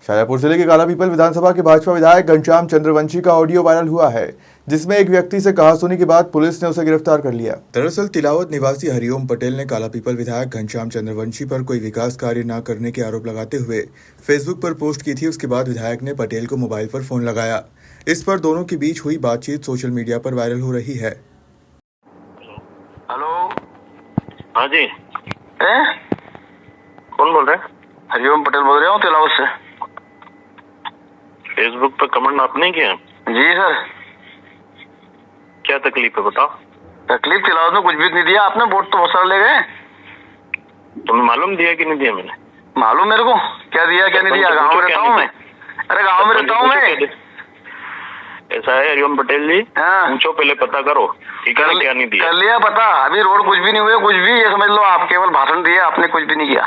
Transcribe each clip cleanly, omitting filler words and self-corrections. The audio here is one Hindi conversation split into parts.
शाजापुर जिले के कालापीपल विधानसभा के भाजपा विधायक घनश्याम चंद्रवंशी का ऑडियो वायरल हुआ है, जिसमें एक व्यक्ति से कहासुनी के बाद पुलिस ने उसे गिरफ्तार कर लिया। दरअसल तिलावत निवासी हरिओम पटेल ने कालापीपल विधायक घनश्याम चंद्रवंशी पर कोई विकास कार्य न करने के आरोप लगाते हुए फेसबुक पर पोस्ट की थी। उसके बाद विधायक ने पटेल को मोबाइल पर फोन लगाया। इस पर दोनों के बीच हुई बातचीत सोशल मीडिया पर वायरल हो रही है। हेलो, हाँ जी, कौन बोल रहे हैं? हरिओम पटेल बोल रहा हूँ तिलावत से। फेसबुक पे कमेंट आपने किया? जी सर। क्या तकलीफ है बताओ? तकलीफ तिलावत में कुछ भी नहीं दिया आपने, वोट तो बहुत सारे ले गए। तुम्हें मालूम दिया कि नहीं दिया? मैंने मालूम मेरे को क्या दिया क्या नहीं दिया। गाँव में रहता हूँ मैं। अरे गाँव में रहता हूँ मैं। ऐसा है हरिओम पटेल जी, पूछो पहले, पता करो ठीक है क्या नहीं दिया। कर लिया पता, अभी रोड कुछ भी नहीं हुए, कुछ भी, ये समझ लो आप केवल भाषण दिए, आपने कुछ भी नहीं किया।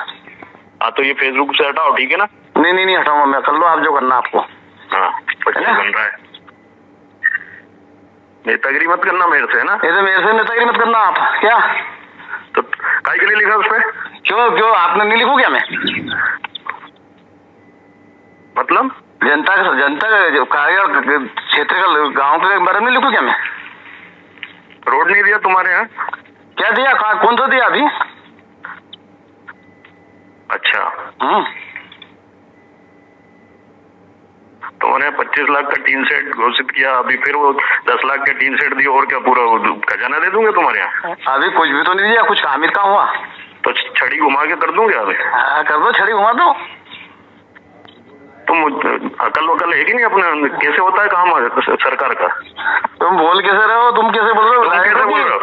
हाँ तो ये फेसबुक से हटाओ, ठीक है ना? नहीं हटाऊंगा मैं, कर लो आप जो करना आपको। हाँ पटेल बन रहा है, नेतागिरी मत करना मेरे से, है ना? ये मेरे से नेतागिरी मत करना आप। क्या तो काहे के लिए लिखा उस पर? क्यों आपने नहीं लिखू क्या? मैं मतलब जनता का जो कार्य क्षेत्र का गाँव के बारे में लिखू क्या मैं? रोड नहीं दिया तुम्हारे यहाँ? क्या दिया? कौन सा दिया अभी? अच्छा, तुम्हारे 25 लाख का टीन सेट घोषित किया, अभी फिर वो 10 लाख का टीन सेट दिया, और क्या पूरा खजाना दे दूंगे तुम्हारे यहाँ? अभी कुछ भी तो नहीं दिया, कुछ काम का हुआ तो छड़ी घुमा के कर दूंगे अभी। कर दो, छड़ी घुमा दो। तुम अकल वकल है कि नहीं अपने? कैसे होता है काम सरकार का? तुम बोल कैसे रहे हो? तुम कैसे बोल रहे हो? कैसे बोल रहे हो?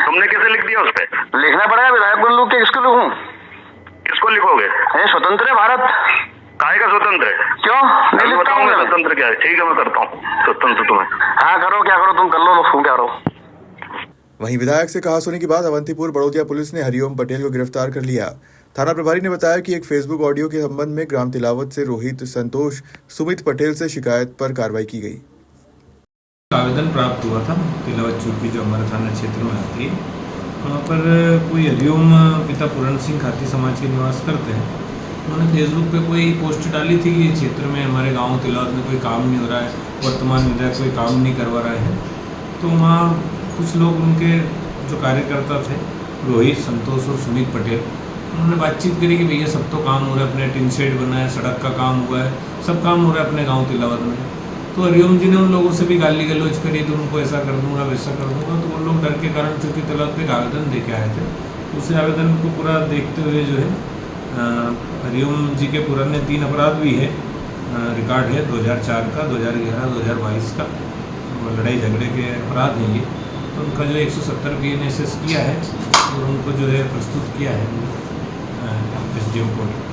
तुमने कैसे लिख दिया उस पर? लिखना पड़ेगा, विधायक बोल लूँ, किसको लिखूं? किसको लिखोगे? स्वतंत्र है भारत। काहे का स्वतंत्र है? क्यों नहीं लिखता हूँ? स्वतंत्र क्या है? ठीक है मैं करता हूँ स्वतंत्र तुम्हें। हाँ करो, क्या करो तुम, कर लो, क्या करो। वहीं विधायक से कहासुनी के बाद अवंतीपुर बड़ौदिया पुलिस ने हरिओम पटेल को गिरफ्तार कर लिया। थाना प्रभारी ने बताया कि एक फेसबुक ऑडियो के संबंध में ग्राम तिलावत से रोहित, संतोष, सुमित पटेल से शिकायत पर कार्रवाई की गई। आवेदन प्राप्त हुआ था तिलावत चौकी जो हमारे थाना क्षेत्र में आती है, वहाँ पर कोई हरिओम पिता पूरण सिंह खाती समाज के निवास करते हैं। उन्होंने फेसबुक पे कोई पोस्ट डाली थी कि क्षेत्र में हमारे गांव तिलावत में कोई काम नहीं हो रहा है, वर्तमान विधायक कोई काम नहीं करवा रहे हैं। तो वहाँ कुछ लोग, उनके जो कार्यकर्ता थे रोहित, संतोष और सुमित पटेल, उन्होंने बातचीत करी कि भैया सब तो काम हो रहा है, अपने टिन शेड बना है, सड़क का काम हुआ है, सब काम हो रहा है अपने गाँव तिलावत में। तो हरिओम जी ने उन लोगों से भी गाली गलौज करी, तो उनको ऐसा कर दूंगा वैसा कर दूंगा। तो वो लोग डर के कारण चूँकि तिलावत पे एक आवेदन दे के आए थे, उस आवेदन को पूरा देखते हुए जो है हरिओम जी के पुराने 3 अपराध भी है, रिकॉर्ड है 2004 का, 2011, 2022 का, वो लड़ाई झगड़े के अपराध हैं ये। तो उनका जो 170 BNSS किया है और उनको जो है प्रस्तुत किया है SDM कोर्ट।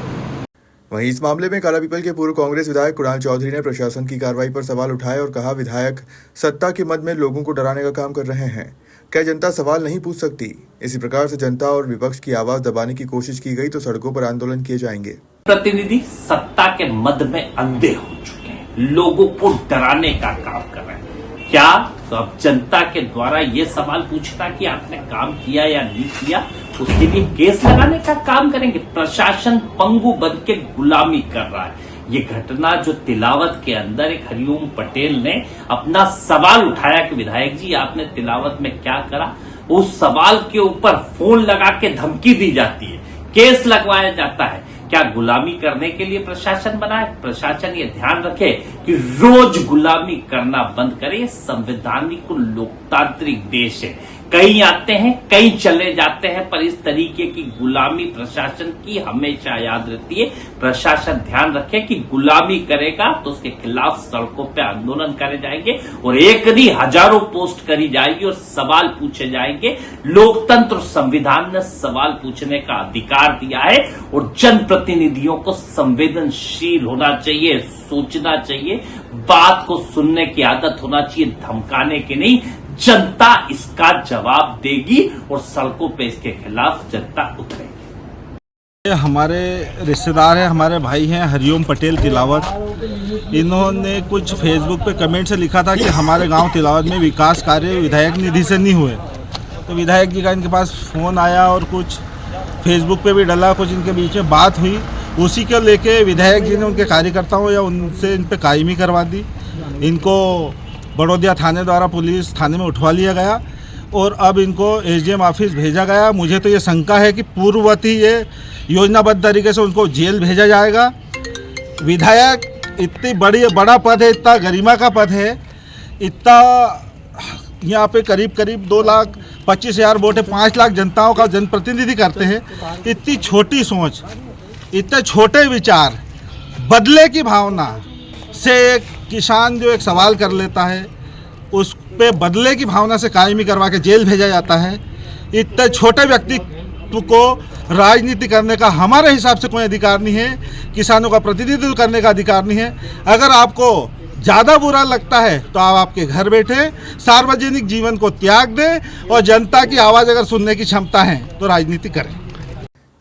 वहीं इस मामले में कालापीपल के पूर्व कांग्रेस विधायक कुणाल चौधरी ने प्रशासन की कार्रवाई पर सवाल उठाए और कहा, विधायक सत्ता के मद में लोगों को डराने का काम कर रहे हैं। क्या जनता सवाल नहीं पूछ सकती? इसी प्रकार से जनता और विपक्ष की आवाज दबाने की कोशिश की गई तो सड़कों पर आंदोलन किए जाएंगे। प्रतिनिधि सत्ता के मद में अंधे हो चुके हैं, लोगों को डराने का काम कर रहे हैं। क्या तो अब जनता के द्वारा ये सवाल पूछता कि आपने काम किया या नहीं किया, उसके लिए केस लगाने का काम करेंगे। प्रशासन पंगु बन के गुलामी कर रहा है। ये घटना जो तिलावत के अंदर एक हरिओम पटेल ने अपना सवाल उठाया कि विधायक जी आपने तिलावत में क्या करा, उस सवाल के ऊपर फोन लगा के धमकी दी जाती है, केस लगवाया जाता है। क्या गुलामी करने के लिए प्रशासन बना है? प्रशासन ये ध्यान रखे कि रोज गुलामी करना बंद करे। ये संवैधानिक लोकतांत्रिक देश है, कई आते हैं कई चले जाते हैं, पर इस तरीके की गुलामी प्रशासन की हमेशा याद रहती है। प्रशासन ध्यान रखे कि गुलामी करेगा तो उसके खिलाफ सड़कों पे आंदोलन करे जाएंगे और एक नहीं हजारों पोस्ट करी जाएगी और सवाल पूछे जाएंगे। लोकतंत्र संविधान ने सवाल पूछने का अधिकार दिया है और जनप्रतिनिधियों को संवेदनशील होना चाहिए, सोचना चाहिए, बात को सुनने की आदत होना चाहिए, धमकाने की नहीं। जनता इसका जवाब देगी और सड़कों पे इसके खिलाफ जनता उतरेगी। हमारे रिश्तेदार हैं, हमारे भाई हैं हरिओम पटेल तिलावत। इन्होंने कुछ फेसबुक पे कमेंट से लिखा था कि हमारे गांव तिलावत में विकास कार्य विधायक निधि से नहीं हुए। तो विधायक जी का इनके पास फ़ोन आया और कुछ फेसबुक पे भी डला, कुछ इनके बीच में बात हुई उसी को लेके विधायक जी ने उनके कार्यकर्ताओं या उनसे इन पे कायमी करवा दी। इनको बड़ौदिया थाने द्वारा पुलिस थाने में उठवा लिया गया और अब इनको एसडीएम ऑफिस भेजा गया। मुझे तो ये शंका है कि पूर्ववत ही ये योजनाबद्ध तरीके से उनको जेल भेजा जाएगा। विधायक इतनी बड़ा पद है, इतना गरिमा का पद है, इतना यहाँ पे करीब 2,25,000 वोट है, 5 लाख जनताओं का जनप्रतिनिधि करते हैं। इतनी छोटी सोच, इतने छोटे विचार, बदले की भावना से एक किसान जो एक सवाल कर लेता है उस पे बदले की भावना से कायमी करवा के जेल भेजा जाता है। इतने छोटे व्यक्तित्व को राजनीति करने का हमारे हिसाब से कोई अधिकार नहीं है, किसानों का प्रतिनिधित्व करने का अधिकार नहीं है। अगर आपको ज़्यादा बुरा लगता है तो आप आपके घर बैठे सार्वजनिक जीवन को त्याग दें और जनता की आवाज़ अगर सुनने की क्षमता है तो राजनीति करें।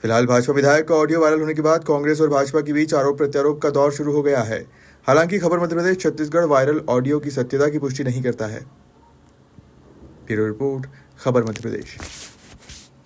फिलहाल भाजपा विधायक का ऑडियो वायरल होने के बाद कांग्रेस और भाजपा के बीच आरोप प्रत्यारोप का दौर शुरू हो गया है। हालांकि खबर मध्य प्रदेश छत्तीसगढ़ वायरल ऑडियो की सत्यता की पुष्टि नहीं करता है। ब्यूरो रिपोर्ट, खबर मध्य प्रदेश।